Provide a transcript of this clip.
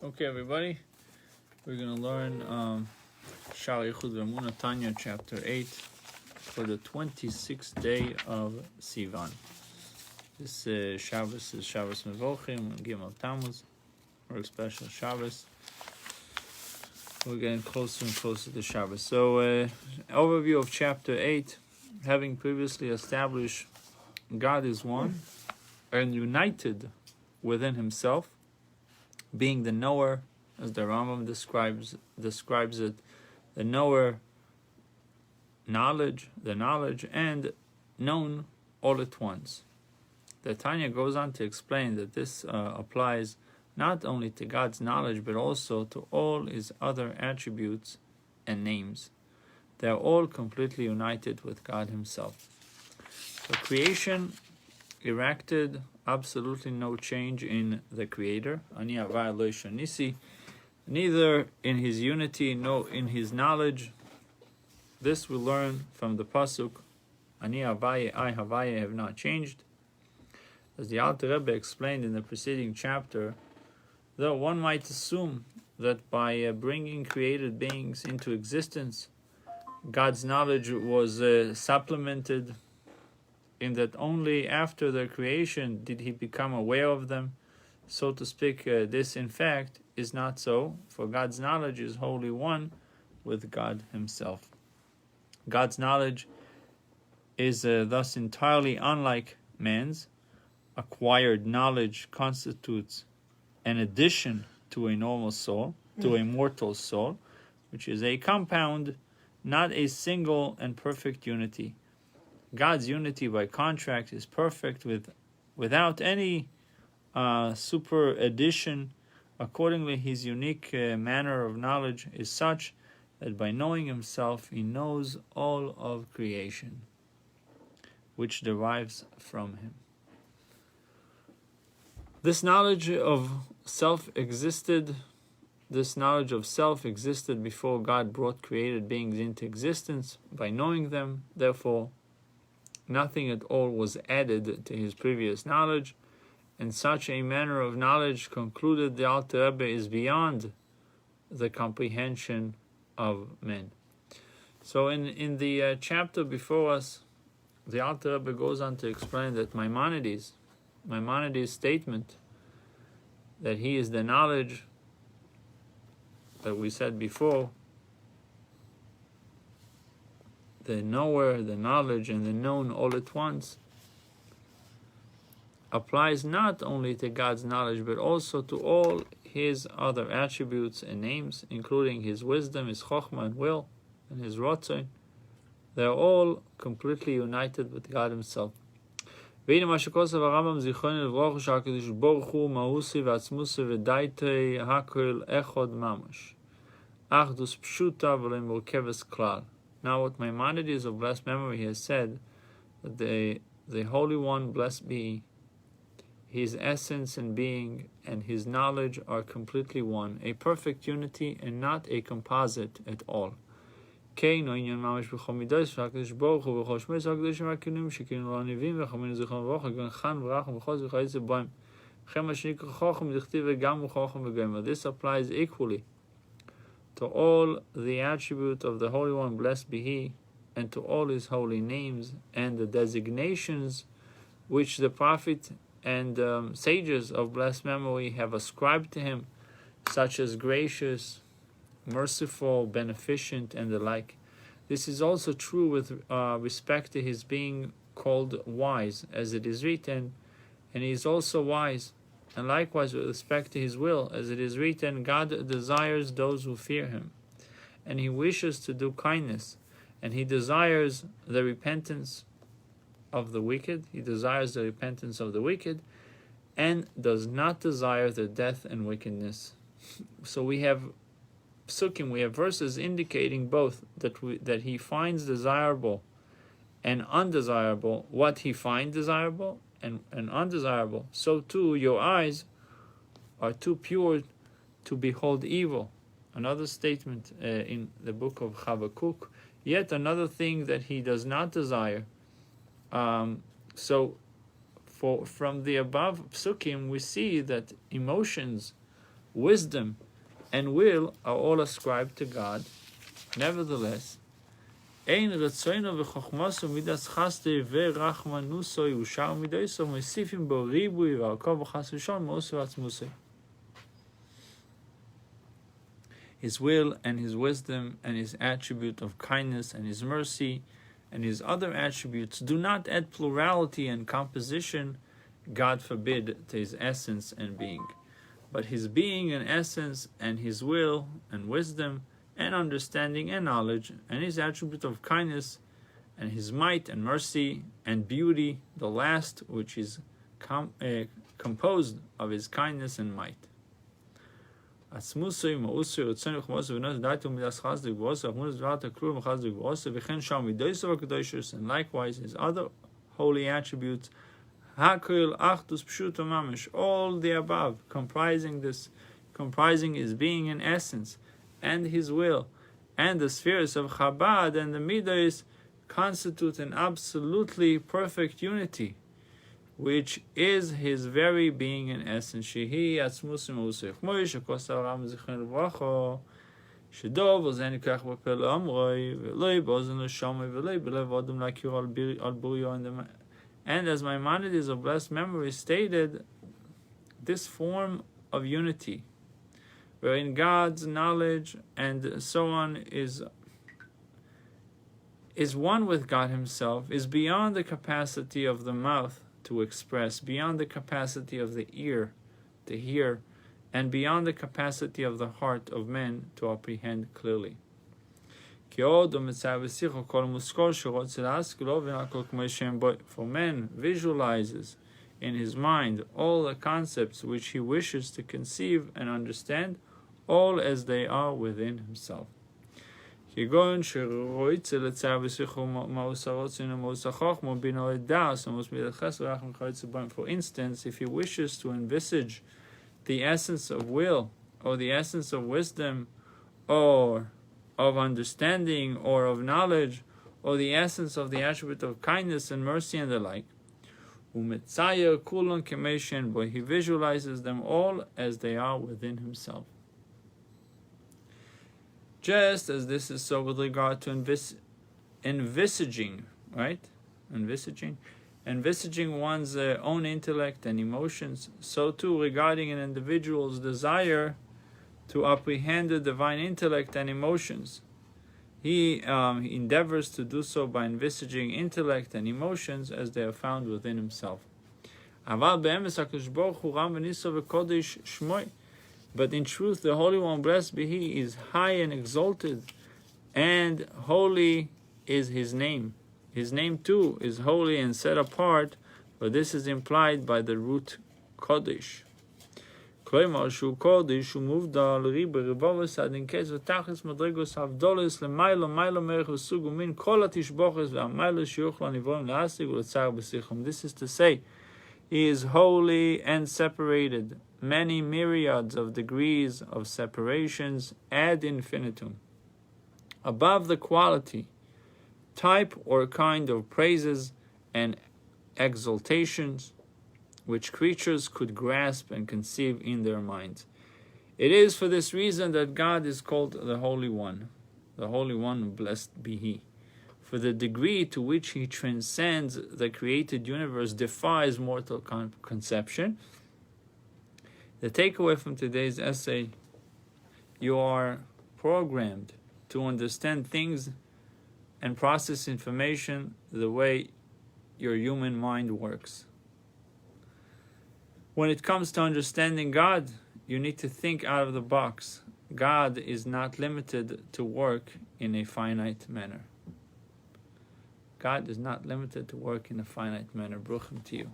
Okay, everybody, we're going to learn Shaar HaYichud Vehamuna, Tanya, chapter 8, for the 26th day of Sivan. This Shabbos is Shabbos Mevochim, Gimel Tammuz, or special Shabbos. We're getting closer and closer to Shabbos. So, overview of chapter 8, having previously established God is one and united within himself, being the knower, as the Rambam describes it, the knower, the knowledge, and known all at once. The Tanya goes on to explain that this applies not only to God's knowledge, but also to all his other attributes and names. They are all completely united with God himself. So creation erected absolutely no change in the Creator, neither in his unity nor in his knowledge. This we learn from the pasuk, Ani Havaye, I Havaye, have not changed. As the Alter Rebbe explained in the preceding chapter, though one might assume that by bringing created beings into existence, God's knowledge was supplemented, in that only after their creation did he become aware of them, so to speak. This in fact is not so, for God's knowledge is wholly one with God himself. God's knowledge is thus entirely unlike man's. Acquired knowledge constitutes an addition to a normal soul, to a mortal soul, which is a compound, not a single and perfect unity. God's unity, by contrast, is perfect without any super addition. Accordingly, his unique manner of knowledge is such that by knowing himself, he knows all of creation, which derives from him. This knowledge of self existed before God brought created beings into existence. By knowing them, therefore, nothing at all was added to his previous knowledge, and such a manner of knowledge, concluded the Alter Rebbe, is beyond the comprehension of men. So in the chapter before us, the Alter Rebbe goes on to explain that Maimonides' statement that he is the knowledge that we said before, the knower, the knowledge, and the known all at once, applies not only to God's knowledge, but also to all his other attributes and names, including his wisdom, his chokhmah and will, and his rotzon. They are all completely united with God himself. והנה מה שכוסף הרמב"ם זיכרונו לברכה, שהקדוש ברוך הוא מהוסי ועצמוסי ודייתי הכל אחד ממש. אחדוס פשוטה ולא מורכבת כלל. Now what Maimonides of blessed memory has said, that the Holy One, blessed be, his essence and being and his knowledge are completely one, a perfect unity and not a composite at all. So this applies equally to all the attribute of the Holy One, blessed be he, and to all his holy names and the designations which the prophet and sages of blessed memory have ascribed to him, such as gracious, merciful, beneficent, and the like. This is also true with respect to his being called wise, as it is written, and he is also wise. And likewise with respect to his will, as it is written, God desires those who fear him, and he wishes to do kindness, and he desires the repentance of the wicked. He desires the repentance of the wicked, and does not desire the death and wickedness. So we have psukim, we have verses indicating both that he finds desirable and undesirable what he finds desirable and undesirable. So too your eyes are too pure to behold evil. Another statement in the book of Habakkuk, yet another thing that he does not desire. So from the above psukim we see that emotions wisdom, and will are all ascribed to God. Nevertheless, ein retzono v'chochmaso midas chaste ve'rachmanuso yushar midaiso mosifim bo ribui v'alkov v'chas v'shon mosu v'atzmusei. His will and his wisdom and his attribute of kindness and his mercy and his other attributes do not add plurality and composition, God forbid, to his essence and being. But his being and essence and his will and wisdom and understanding and knowledge and his attribute of kindness and his might and mercy and beauty, the last which is composed of his kindness and might. And likewise his other holy attributes, all the above, comprising his being and essence, and his will, and the spheres of Chabad and the Midos constitute an absolutely perfect unity, which is his very being and essence. Shehi atzmusim usich moish akosar ram zichron levacho shedov ozen kach b'pel amroi v'loi b'ozen l'shamai v'loi b'lev adam lakir al burio. And as Maimonides of blessed memory stated, this form of unity, wherein God's knowledge and so on is one with God himself, is beyond the capacity of the mouth to express, beyond the capacity of the ear to hear, and beyond the capacity of the heart of men to apprehend clearly. For man visualizes in his mind all the concepts which he wishes to conceive and understand, all as they are within himself. For instance, if he wishes to envisage the essence of will, or the essence of wisdom, or of understanding, or of knowledge, or the essence of the attribute of kindness and mercy and the like, he visualizes them all as they are within himself. Just as this is so with regard to envisaging, right? Envisaging one's own intellect and emotions, so too regarding an individual's desire to apprehend the divine intellect and emotions. He endeavors to do so by envisaging intellect and emotions as they are found within himself. But in truth, the Holy One, blessed be He, is high and exalted, and holy is His name. His name too is holy and set apart, but this is implied by the root Kodesh. This is to say, He is holy and separated, many myriads of degrees of separations ad infinitum, above the quality, type or kind of praises and exaltations which creatures could grasp and conceive in their minds. It is for this reason that God is called the Holy One, blessed be He. For the degree to which He transcends the created universe defies mortal conception. The takeaway from today's essay: you are programmed to understand things and process information the way your human mind works. When it comes to understanding God, you need to think out of the box. God is not limited to work in a finite manner. God is not limited to work in a finite manner. Bruchim to you.